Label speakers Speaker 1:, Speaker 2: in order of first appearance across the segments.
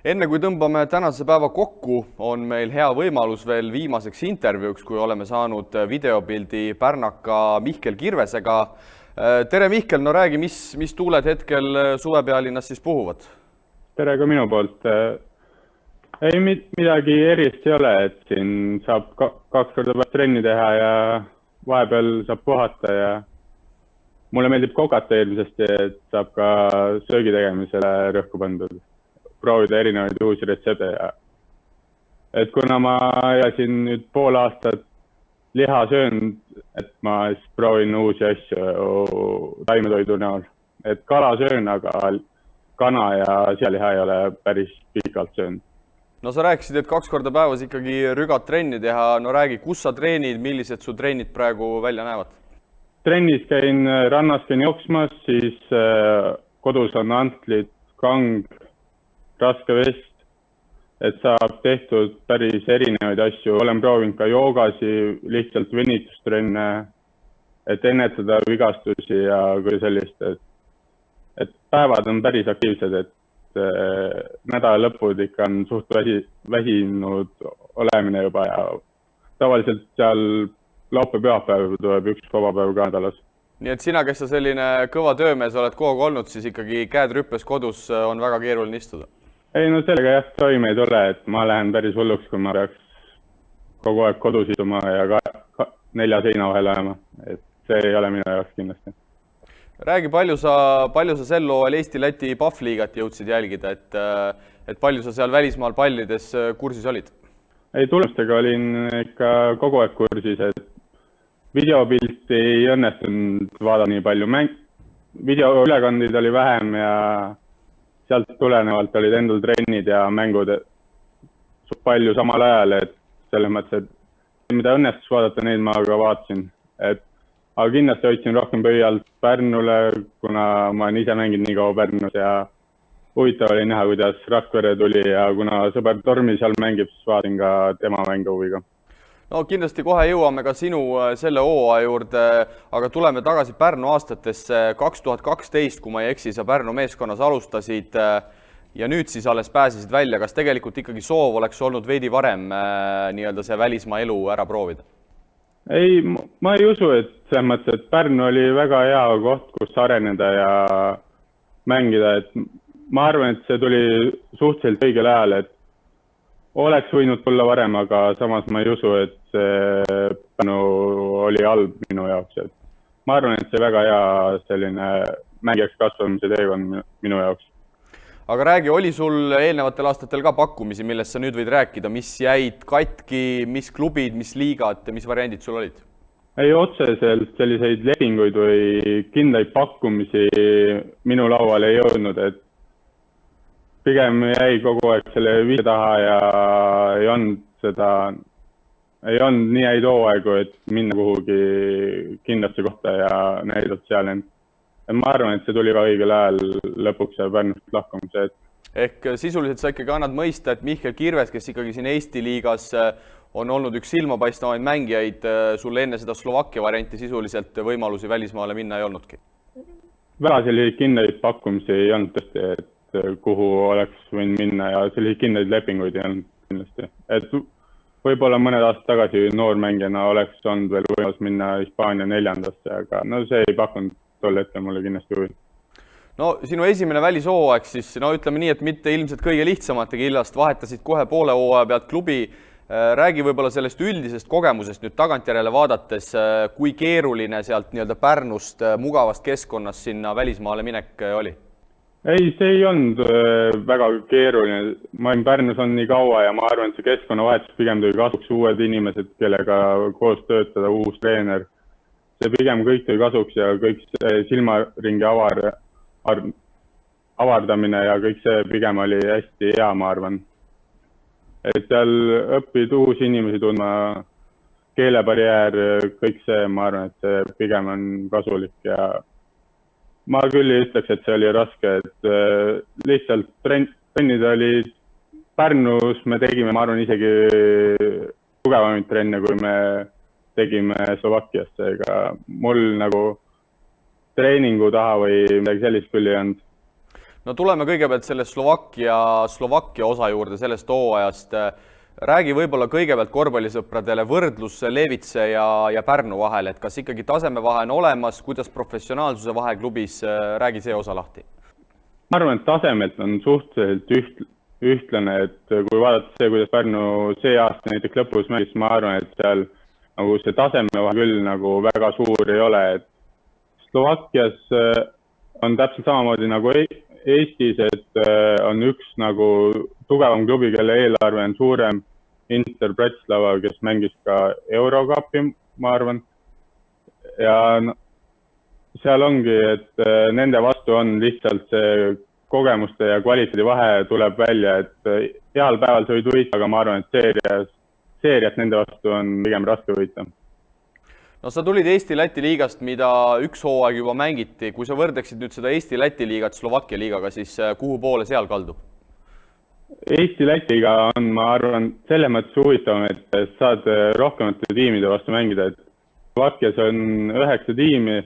Speaker 1: Enne kui tõmbame tänase päeva kokku, on meil hea võimalus veel viimaseks intervjuuks, kui oleme saanud videopildi pärnaka Mihkel Kirvesega. Tere Mihkel, no räägi, mis tuuled hetkel Suvepealinnas siis puhuvad?
Speaker 2: Tere ka minu poolt. Ei midagi erist ei ole, et siin saab 2 korda päevas trenni teha ja vahepeal saab puhata ja mulle meeldib kokata eelmisesti, et saab ka söögi tegemisele rõhku pandud, proovida erinevaid uusi retsepte ja et kuna ma siin nüüd pool aastat liha söönud, et ma siis proovin uusi asju taimetoidu näol, et kala söön, aga kana ja sealiha ei ole päris pikalt söönud.
Speaker 1: No sa rääkisid, et 2 korda päevas ikkagi rügad trenni teha. No räägi, kus sa treenid, millised su trennid praegu välja näevad?
Speaker 2: Trennis käin rannas, käin jooksmas, siis kodus on antlid, kang, raske vest, et saab tehtud päris erinevaid asju. Olen proovinud ka joogasi, lihtsalt venitustrenne, et ennetada vigastusi ja kui sellist, et päevad on päris aktiivsed, et nädala lõpud ikka on suht väsinud olemine juba ja tavaliselt seal laupäev-pühapäev tuleb 1 vabapäev ka nädalas.
Speaker 1: Nii et sina, kes sa selline kõva töömees oled kogu aeg olnud, siis ikkagi käed rüppes kodus on väga keeruline istuda?
Speaker 2: Ei, no sellega jah, toime ei tule, et ma lähen päris hulluks, kui ma peaks kogu aeg kodus istuma ja 4 seina vahel ajama, et see ei ole minu jaoks kindlasti.
Speaker 1: Räägi, palju sa sel hooajal Eesti-Läti PAF-liigat jõudsid jälgida, et palju sa seal välismaal pallides kursis olid?
Speaker 2: Ei, tulemustega olin ikka kogu aeg kursis, et videopilti ei õnnestunud vaadata nii palju. Videoülekandid oli vähem ja sealt tulenevalt olid endal trennid ja mängud palju samal ajal, et selles mõttes, et mida õnnestus vaadata, neid ma ka vaatasin. Aga kindlasti hoidsin rohkem pöialt Pärnule, kuna ma olen ise mänginud nii kaua Pärnus ja huvitav oli näha, kuidas Rakvere tuli ja kuna sõber Tormi seal mängib, siis vaadin ka tema mänge huviga.
Speaker 1: No kindlasti kohe jõuame ka sinu selle hooaja juurde, aga tuleme tagasi Pärnu aastatesse 2012, kui ma ei eksi, sa Pärnu meeskonnas alustasid ja nüüd siis alles pääsesid välja. Kas tegelikult ikkagi soov oleks olnud veidi varem nii-öelda see välismaa elu ära proovida?
Speaker 2: Ei, ma ei usu, et selles mõttes, et Pärnu oli väga hea koht, kus areneda ja mängida, et ma arvan, et see tuli suhteliselt õigel ajal, et oleks võinud tulla varem, aga samas ma ei usu, et see Pärnu oli halb minu jaoks. Et ma arvan, et see väga hea selline mängijaks kasvamise teekond minu jaoks.
Speaker 1: Aga räägi, oli sul eelnevatel aastatel ka pakkumisi, millest sa nüüd võid rääkida, mis jäid katki, mis klubid, mis liigad, mis variandid sul olid?
Speaker 2: Ei, otseselt selliseid lepinguid või kindlaid pakkumisi minu lauale ei jõudnud, et pigem jäi kogu aeg selle viise taha ja ei olnud nii häid hooaegu, et minna kuhugi kindlasse kohta ja näidata seal end. Ma arvan, et see tuli ka õigel ajal lõpuks ja Pärnust lahkumise.
Speaker 1: Ehk sisuliselt sa ikkagi annad mõista, et Mihkel Kirves, kes ikkagi siin Eesti liigas on olnud üks silmapaistvaid mängijaid, sulle enne seda Slovakkia varianti sisuliselt võimalusi välismaale minna ei olnudki?
Speaker 2: Väga selliseid kindlaid pakkumisi ei olnud tõesti, et kuhu oleks võinud minna ja selliseid kindlaid lepinguid ei olnud kindlasti. Et võib-olla mõned aastad tagasi noormängijana oleks olnud veel võimalus minna Hispaania 4. aga no see ei pakkunud tol hetkel mulle kindlasti huvi.
Speaker 1: No sinu esimene välishooaeg siis, no ütleme nii, et mitte ilmselt kõige lihtsamate killast, vahetasid kohe poole hooaja pealt klubi. Räägi võib-olla sellest üldisest kogemusest nüüd tagantjärele vaadates, kui keeruline sealt nii-öelda Pärnust mugavast keskkonnast sinna välismaale minek oli?
Speaker 2: Ei, see ei olnud väga keeruline. Ma olen Pärnus on nii kaua ja ma arvan, et see keskkonnavahetus pigem tuli kasuks uued inimesed, kellega koos töötada, uus treener. See pigem kõik tuli kasuks ja kõik silmaringi avardamine ja kõik see pigem oli hästi hea, ma arvan. Et seal õppid uusi inimesi tundma, keelebarjäär, kõik see, ma arvan, et see pigem on kasulik ja ma küll ei ütleks, et see oli raske, et lihtsalt trennid olid Pärnus, me tegime, ma arvan, isegi tugevamaid trenne, kui me tegime Slovakkiasse, ega mul nagu treeningu taha või midagi sellist küll ei olnud.
Speaker 1: no tuleme kõigepealt selle Slovakkia osa juurde sellest hooajast. Räägi võib-olla kõigepealt korvpallisõpradele võrdlus Levitse ja Pärnu vahel, et kas ikkagi tasemevahe on olemas, kuidas professionaalsuse vahe klubis, räägi see osa lahti.
Speaker 2: Ma arvan, et tasemelt on suhteliselt ühtlane, et kui vaadata see, kuidas Pärnu see aasta näiteks lõpus mängis, ma arvan, et seal nagu see tasemevahe küll nagu väga suur ei ole, et Slovakkias on täpselt samamoodi nagu Eestis, et on üks nagu tugevam klubi, kelle eelarve on suurem, Inter Bratislava, kes mängis ka Eurocupi, ma arvan. Ja seal ongi, et nende vastu on lihtsalt see kogemuste ja kvaliteedi vahe tuleb välja, et heal päeval sa võid võita, aga ma arvan, et seeriat nende vastu on pigem raske võita.
Speaker 1: No sa tulid Eesti-Läti liigast, mida üks hooaeg juba mängiti. Kui sa võrdeksid nüüd seda Eesti-Läti liigat Slovakkia liigaga, siis kuhu poole seal kaldub?
Speaker 2: Eesti-Läti liiga on, ma arvan, selle mõttes huvitavam, et saad rohkemate tiimide vastu mängida. Et Slovakkias on 9 tiimi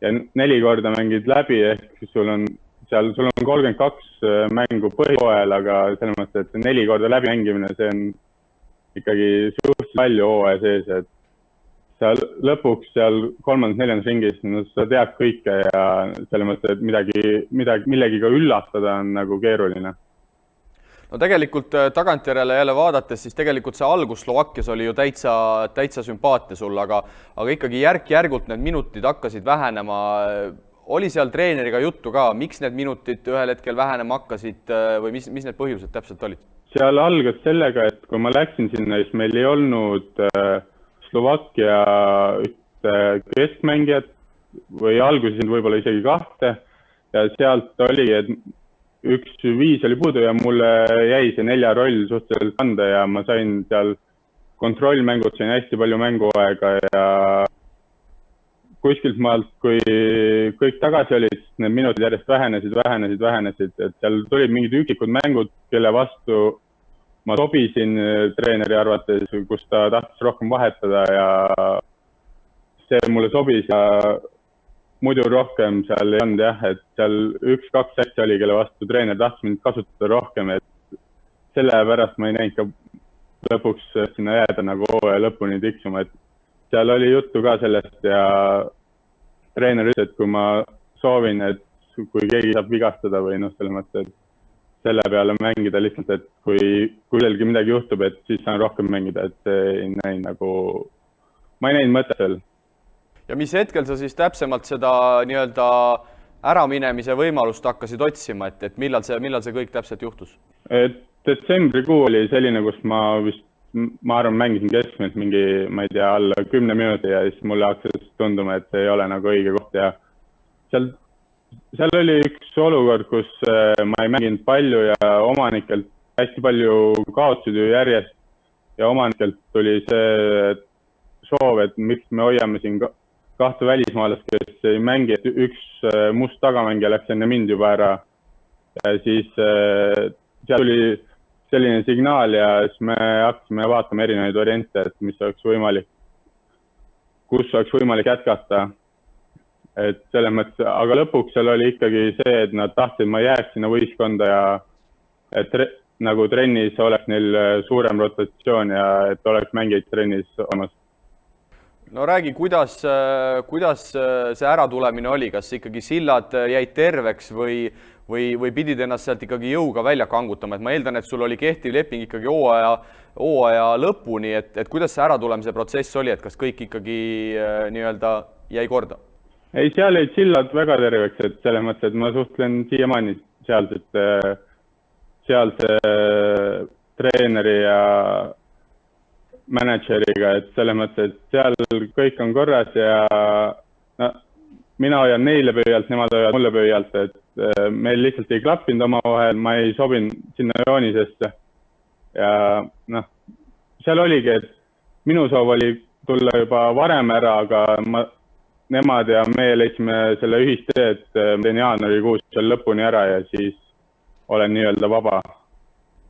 Speaker 2: ja 4 korda mängid läbi, ehk sul on 32 mängu põhihooajal, aga selles mõttes, et 4 korda läbi mängimine, see on ikkagi suhteliselt palju hooaja sees, et seal lõpuks seal 3.-4. ringis sa tead kõike ja selle mõttes, et millegiga üllatada on nagu keeruline.
Speaker 1: No tegelikult tagantjärele jälle vaadates, siis tegelikult see algus Slovakkias oli ju täitsa sümpaatne sul, aga ikkagi järk-järgult need minutid hakkasid vähenema. Oli seal treeneriga juttu ka, miks need minutid ühel hetkel vähenema hakkasid või mis need põhjused täpselt olid?
Speaker 2: Seal algas sellega, et kui ma läksin sinna, siis meil ei olnud Slovakkia keskmängijat või alguses võib-olla isegi 2 ja sealt oli, et 1-5 oli puudu ja mulle jäi see 4 roll suhteliselt anda ja ma sain seal kontrollmängud, sain hästi palju mänguaega ja kuskilt maalt, kui kõik tagasi olid, need minutid järjest vähenesid, et seal tulid mingid üksikud mängud, kelle vastu ma sobisin treeneri arvates, kus ta tahtis rohkem vahetada ja see mulle sobis ja muidu rohkem seal ei olnud jah, et seal 1-2 sätsi oli, kelle vastu treener tahtis mind kasutada rohkem, et sellepärast ma ei näinud ka lõpuks sinna jääda nagu hooaja lõpuni tiksuma, et seal oli juttu ka sellest ja treener ütles, et kui ma soovin, et kui keegi saab vigastada või selles mõttes, et selle peale mängida lihtsalt, et kui kellelgi midagi juhtub, et siis saan rohkem mängida, et ma ei näinud mõtet seal.
Speaker 1: Ja mis hetkel sa siis täpsemalt seda nii-öelda äraminemise võimalust hakkasid otsima, et millal see kõik täpselt juhtus?
Speaker 2: Detsembrikuu oli selline, kus ma arvan, mängisin keskmiselt mingi, ma ei tea, alla 10 minuti ja siis mulle hakkas tunduma, et see ei ole nagu õige koht ja seal oli üks olukord, kus ma ei mänginud palju ja omanikelt hästi palju kaotsid ju järjest ja omanikelt tuli see soov, et miks me hoiame siin 2 välismaalast, kes ei mängi, et üks must tagamängija läks enne mind juba ära ja siis seal tuli selline signaal ja siis me hakkasime vaatama erinevaid variante, et mis oleks võimalik, kus oleks võimalik jätkata. Et selles mõttes, aga lõpuks seal oli ikkagi see, et nad tahtsid, ma jääks sinna võistkonda ja et nagu trennis oleks neil suurem rotatsioon ja et oleks mängijaid trennis olemas.
Speaker 1: No räägi, kuidas see äratulemine oli, kas ikkagi sillad jäid terveks või pidid ennast sealt ikkagi jõuga välja kangutama, et ma eeldan, et sul oli kehtiv leping ikkagi hooaja lõpuni, et kuidas see äratulemise protsess oli, et kas kõik ikkagi nii-öelda jäi korda?
Speaker 2: Ei, seal jäid sillad väga terveks, et selles mõttes, et ma suhtlen siiamaani sealse treeneri ja mänedžeriga, et selles mõttes, et seal kõik on korras ja mina hoian neile pöialt, nemad hoiavad mulle pöialt, et meil lihtsalt ei klappinud omavahel, ma ei sobinud sinna joonisesse ja seal oligi, et minu soov oli tulla juba varem ära, aga nemad ja me leidsime selle ühistee, et teen jaanuarikuus seal lõpuni ära ja siis olen nii-öelda vaba.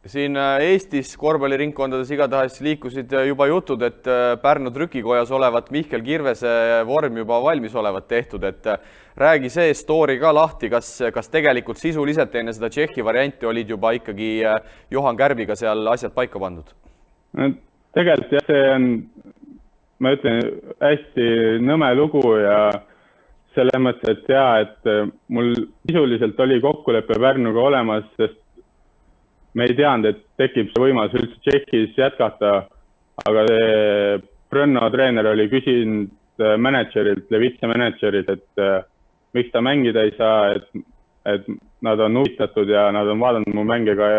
Speaker 1: Siin Eestis korvpalliringkondades igatahes liikusid juba jutud, et Pärnu trükikojas olevat Mihkel Kirvese vorm juba valmis olevat tehtud, et räägi see story ka lahti, kas tegelikult sisuliselt enne seda Tšehhi varianti olid juba ikkagi Johan Kärbiga seal asjad paika pandud?
Speaker 2: Tegelikult jah, see on, ma ütlen, hästi nõme lugu ja selles mõttes, et jaa, et mul sisuliselt oli kokkulepe Pärnuga olemas, sest me ei teadnud, et tekib see võimalus üldse Tšehhis jätkata, aga Brno treener oli küsinud mänedžerilt, Levitse mänedžerilt, et miks ta mängida ei saa, et nad on huvitatud ja nad on vaadanud mu mänge ka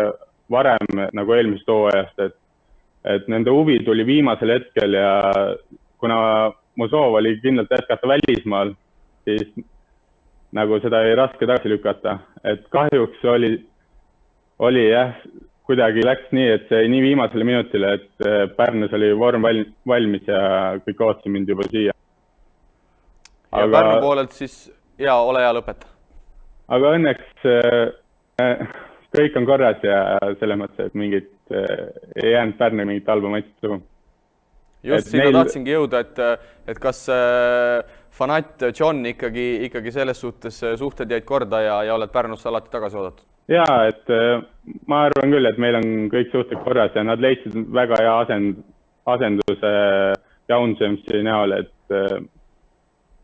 Speaker 2: varem nagu eelmist hooajast, et nende huvi tuli viimasel hetkel ja kuna mu soov oli kindlalt jätkata välismaal, siis nagu seda ei raske tagasi lükata, et kahjuks oli jah, kuidagi läks nii, et see nii viimasele minutile, et Pärnus oli vorm valmis ja kõik ootsi mind juba siia.
Speaker 1: Ja Pärnu poolelt siis, ole hea, lõpeta.
Speaker 2: Aga õnneks kõik on korras ja selles mõttes, et mingit ei jäänud Pärnu mingit halba matši.
Speaker 1: Just sinna tahtsingi jõuda, et kas Fanat John ikkagi selles suhtes suhted jäid korda ja oled Pärnusse alati tagasi oodatud?
Speaker 2: Jaa, et ma arvan küll, et meil on kõik suhted korras ja nad leidsid väga hea asenduse Jaunsemsi näol, et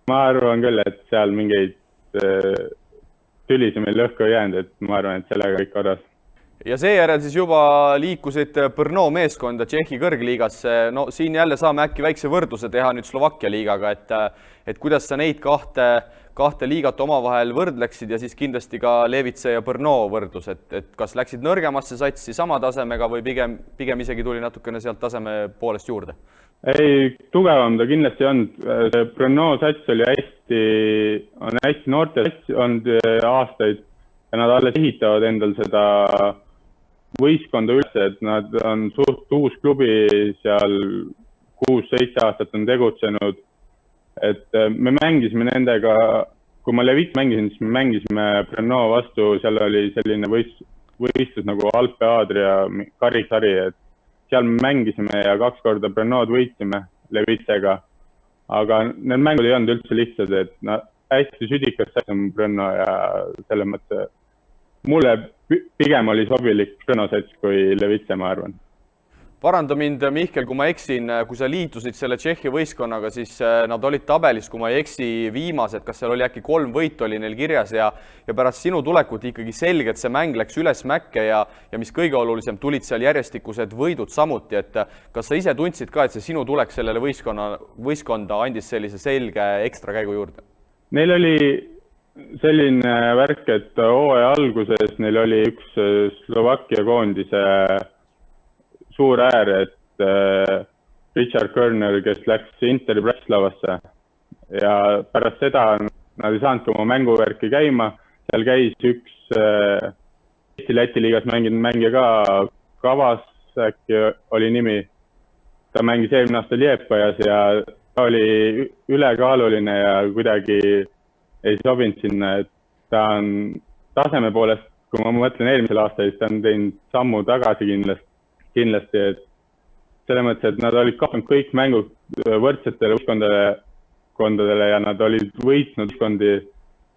Speaker 2: ma arvan küll, et seal mingeid tülisi meil lõhku ei jäänud, et ma arvan, et sellega kõik korras.
Speaker 1: Ja seejärel siis juba liikusid Brno meeskonda Tšehhi kõrgliigasse. No siin jälle saame äkki väikse võrdluse teha nüüd Slovakkia liigaga, et kuidas sa neid kahte liigat omavahel võrdleksid ja siis kindlasti ka Levitse ja Brno võrdlus, et kas läksid nõrgemasse satsi sama tasemega või pigem isegi tuli natukene sealt taseme poolest juurde?
Speaker 2: Ei, tugevam ta kindlasti on. Brno sats oli hästi noorte sats olnud aastaid ja nad alles ehitavad endal seda võistkonda üldse, et nad on suht uus klubi, seal 6-7 aastat on tegutsenud. Et me mängisime nendega, kui ma Levit mängisin, siis me mängisime Brno vastu, seal oli selline võistlus nagu Alpe Adria karikari, et seal me mängisime ja 2 korda Brnod võitsime Levitsega. Aga need mängud ei olnud üldse lihtsad, et hästi südikas on Brno ja selle mõtte mulle pigem oli sobilik Brno sats kui Levitse, ma arvan.
Speaker 1: Paranda mind, Mihkel, kui ma eksin, kui sa liitusid selle Tšehhi võistkonnaga, siis nad olid tabelis, kui ma ei eksi, viimased, kas seal oli äkki 3 võitu oli neil kirjas ja pärast sinu tulekut ikkagi selgelt see mäng läks üles mäkke ja mis kõige olulisem, tulid seal järjestikused võidud samuti, et kas sa ise tundsid ka, et see sinu tulek sellele võistkonda andis sellise selge ekstra käigu juurde? Neil
Speaker 2: oli selline värk, et hooaja alguses neil oli üks Slovakkia koondise suur äär, et Richard Körner, kes läks Interi Bratislavasse ja pärast seda nad ei saanud oma mänguvärki käima, seal käis üks Eesti-Läti liigas mängija ka, Kavas äkki oli nimi, ta mängis eelmine aasta Liepajas ja ta oli ülekaaluline ja kuidagi ei sobinud sinna, et ta on taseme poolest, kui ma mõtlen eelmisel aastal, siis ta on teinud sammu tagasi kindlasti, et selle mõttes, et nad olid kaotanud kõik mängud võrdsetele võistkondadele ja nad olid võitnud võistkondi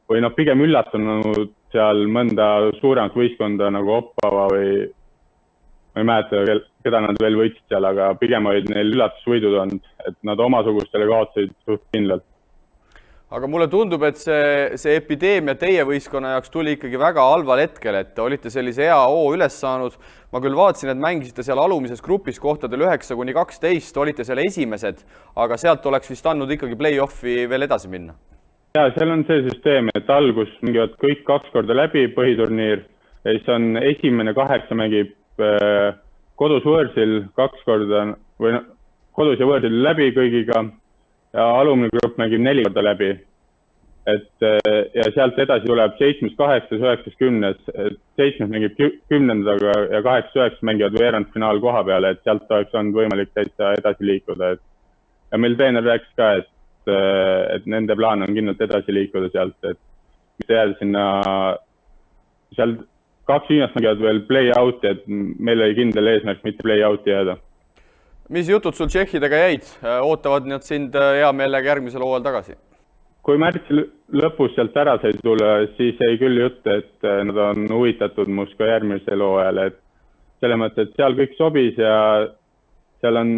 Speaker 2: või pigem üllatunud seal mõnda suuremat võistkonda nagu Oppava või ma ei mäleta, keda nad veel võitsid seal, aga pigem olid neil üllatusvõidud olnud, et nad omasugustele kaotasid suht kindlalt.
Speaker 1: Aga mulle tundub, et see epideemia teie võistkonna jaoks tuli ikkagi väga halval hetkel, et olite sellise hea hoo üles saanud. Ma küll vaatasin, et mängisite seal alumises grupis kohtadel 9-12, olite seal esimesed, aga sealt oleks vist andnud ikkagi play-offi veel edasi minna.
Speaker 2: Ja, seal on see süsteem, et algus mängivad kõik 2 korda läbi põhiturniir ja siis on esimene 8 mängib kodus võõrsil 2 korda või kodus ja võõrsil läbi kõigiga. Ja alumine grupp mängib 4 korda läbi. Ja sealt edasi tuleb 7, 8, 9, 10. 7 mängib 10. ja 8, 9 mängivad veerandfinaal koha peale, et sealt oleks olnud võimalik täitsa edasi liikuda. Ja meil treener rääkis ka, et nende plaan on kindlalt edasi liikuda sealt, et mitte jääda sinna seal 2 viimast mängivad veel play-out'i, et meil oli kindel eesmärk mitte play-out'i jääda.
Speaker 1: Mis jutud sul tšehhidega jäid? Ootavad nad sind hea meelega järgmisel hooajal tagasi?
Speaker 2: Kui märtsi lõpus sealt ära sai tulla, siis jäi küll jutt, et nad on huvitatud must ka järgmisel hooajal, et selles mõttes, et seal kõik sobis ja seal on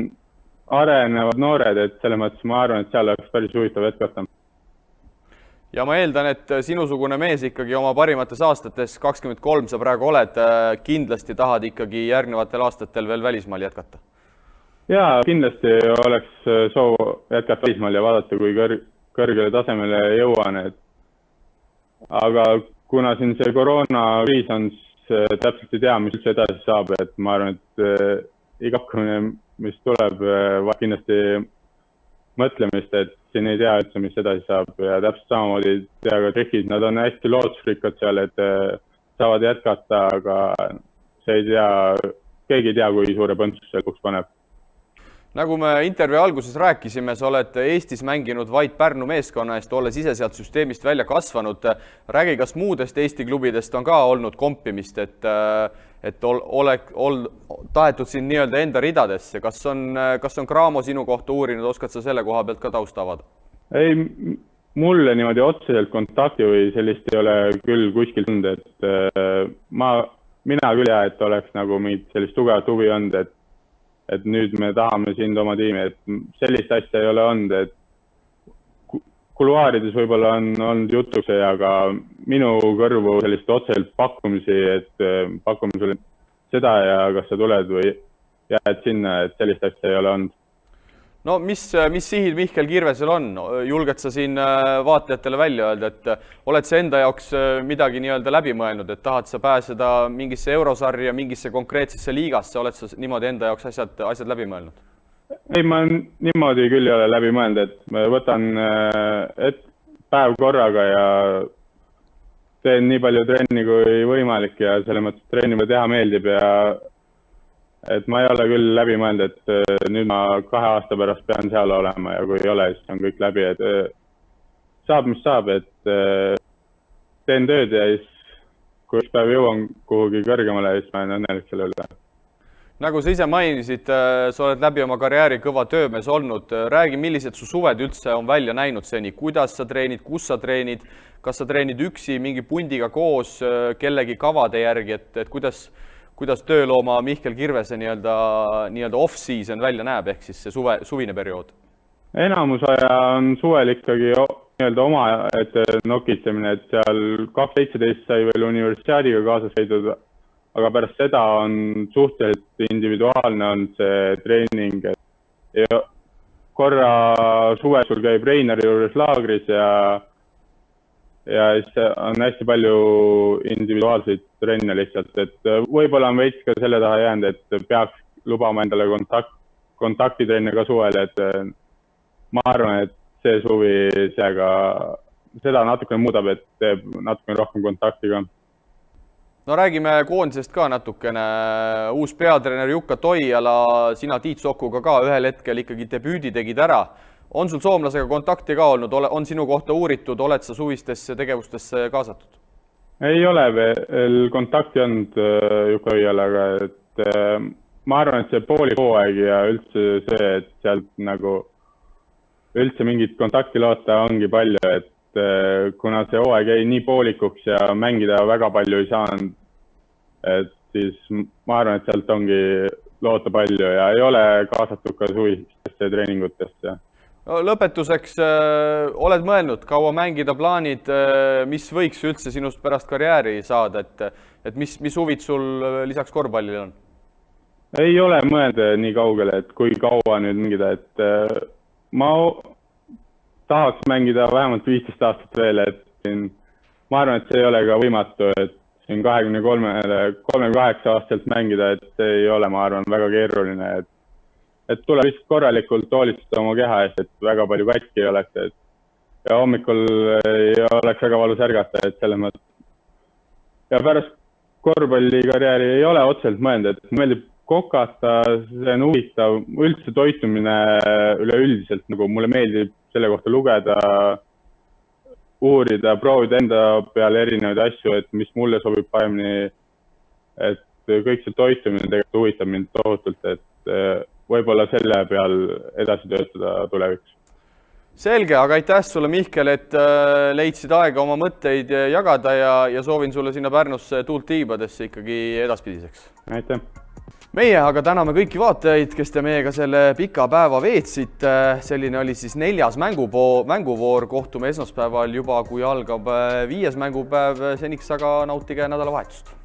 Speaker 2: arenevad noored, et selles mõttes ma arvan, et seal oleks päris huvitav jätkata.
Speaker 1: Ja ma eeldan, et sinusugune mees ikkagi oma parimates aastates, 23 sa praegu oled, kindlasti tahad ikkagi järgnevatel aastatel veel välismaal jätkata?
Speaker 2: Jaa, kindlasti oleks soov jätkata välismaal ja vaadata, kui kõrgele tasemele jõuan, aga kuna siin see koroonakriis on, siis täpselt ei tea, mis üldse edasi saab, et ma arvan, et iga pakkumine, mis tuleb, kindlasti mõtlemist, et siin ei tea üldse, mis edasi saab ja täpselt samamoodi tea ka tšehhid, nad on hästi lootusrikkad seal, et saavad jätkata, aga see ei tea, keegi ei tea, kui suure põntsus see lõpuks paneb.
Speaker 1: Nagu me intervjuu alguses rääkisime, sa oled Eestis mänginud vaid Pärnu meeskonna eest, olles ise sealt süsteemist välja kasvanud. Räägi, kas muudest Eesti klubidest on ka olnud kompimist, et tahetud siin nii-öelda enda ridadesse. Kas on Cramo sinu kohta uurinud, oskad sa selle koha pealt ka tausta avada?
Speaker 2: Ei, mulle niimoodi otseselt kontakti või sellist ei ole küll kuskil tund, et mina küll ja, et oleks nagu mingit sellist tugevat huvi olnud, et nüüd me tahame sind oma tiimi, et sellist asja ei ole olnud, et kuluaarides võib-olla on olnud jutuks, aga minu kõrvu sellist otseselt pakkumisi, et pakume sulle seda ja kas sa tuled või jääd sinna, et sellist asja ei ole olnud.
Speaker 1: No mis sihid Mihkel Kirvesel on? Julged sa siin vaatajatele välja öelda, et oled sa enda jaoks midagi nii-öelda läbi mõelnud, et tahad sa pääseda mingisse eurosarja, mingisse konkreetsesse liigasse, oled sa niimoodi enda jaoks asjad läbi mõelnud?
Speaker 2: Ei, ma niimoodi küll ei ole läbi mõelnud, et ma võtan päev korraga ja teen nii palju trenni kui võimalik ja selle mõttes trenni teha meeldib ja et ma ei ole küll läbi mõelnud, et nüüd ma 2 aasta pärast pean seal olema ja kui ei ole, siis on kõik läbi, et saab, mis saab, et teen tööd ja siis kui üks päev jõuan kuhugi kõrgemale, siis ma olen õnnelik selle üle.
Speaker 1: Nagu sa ise mainisid, sa oled läbi oma karjääri kõva töömees olnud. Räägi, millised su suved üldse on välja näinud seni? Kuidas sa treenid, kus sa treenid? Kas sa treenid üksi, mingi pundiga koos, kellegi kavade järgi, et kuidas töölooma Mihkel Kirvese nii-öelda off-season välja näeb, ehk siis see suvine periood? Enamus
Speaker 2: aja on suvel ikkagi nii-öelda oma ette nokitsemine, et seal 2017 sai veel universiaadiga kaasas käidud, aga pärast seda on suhteliselt individuaalne olnud see treening. Ja korra suvel sul käib Reinari juures laagris ja siis on hästi palju individuaalseid trenne lihtsalt, et võib-olla on veits ka selle taha jäänud, et peaks lubama endale kontaktitrenne ka suvel, et ma arvan, et see suvi seda natukene muudab, et teeb natukene rohkem kontakti ka.
Speaker 1: No räägime koondisest ka natukene. Uus peatreener Jukka Toijala, sina Tiit Sokuga ka ühel hetkel ikkagi debüüdi tegid ära. On sul soomlasega kontakti ka olnud, on sinu kohta uuritud, oled sa suvistesse tegevustesse kaasatud? Ei
Speaker 2: ole veel kontakti olnud Jukka Toijalaga, et ma arvan, et see poolik hooaeg ja üldse see, et sealt nagu üldse mingit kontakti loota ongi palju, et kuna see hooaeg jäi nii poolikuks ja mängida väga palju ei saanud, et siis ma arvan, et sealt ongi loota palju ja ei ole kaasatud ka suvistesse treeningutesse.
Speaker 1: Lõpetuseks, oled mõelnud, kaua mängida plaanid, mis võiks üldse sinust pärast karjääri saada, et mis huvid sul lisaks korvpallile on?
Speaker 2: Ei ole mõelda nii kaugele, et kui kaua nüüd mängida, et ma tahaks mängida vähemalt 15 aastat veel, et ma arvan, et see ei ole ka võimatu, et siin 23-38 aastalt mängida, et see ei ole, ma arvan, väga keeruline, et tuleb lihtsalt korralikult hoolitseda oma keha eest, et väga palju katki ei oleks, ja hommikul ei oleks väga valus ärgata, et selles mõttes. Ja pärast korvpallikarjääri ei ole otseselt mõelnud, et meeldib kokata, see on huvitav, üldse toitumine üleüldiselt, nagu mulle meeldib selle kohta lugeda, uurida, proovida enda peale erinevaid asju, et mis mulle sobib paremini et kõik see toitumine tegelikult huvitab mind tohutult, et võib-olla selle peal edasi töötada tuleviks.
Speaker 1: Selge, aga aitäh sulle, Mihkel, et leidsid aega oma mõtteid jagada ja soovin sulle sinna Pärnusse tuult tiibadesse ikkagi edaspidiseks.
Speaker 2: Aitäh!
Speaker 1: Meie aga täname kõiki vaatajaid, kes te meiega selle pika päeva veetsid. Selline oli siis 4. mänguvoor. Kohtume esmaspäeval juba, kui algab 5. mängupäev. Seniks aga nautige nädalavahetust.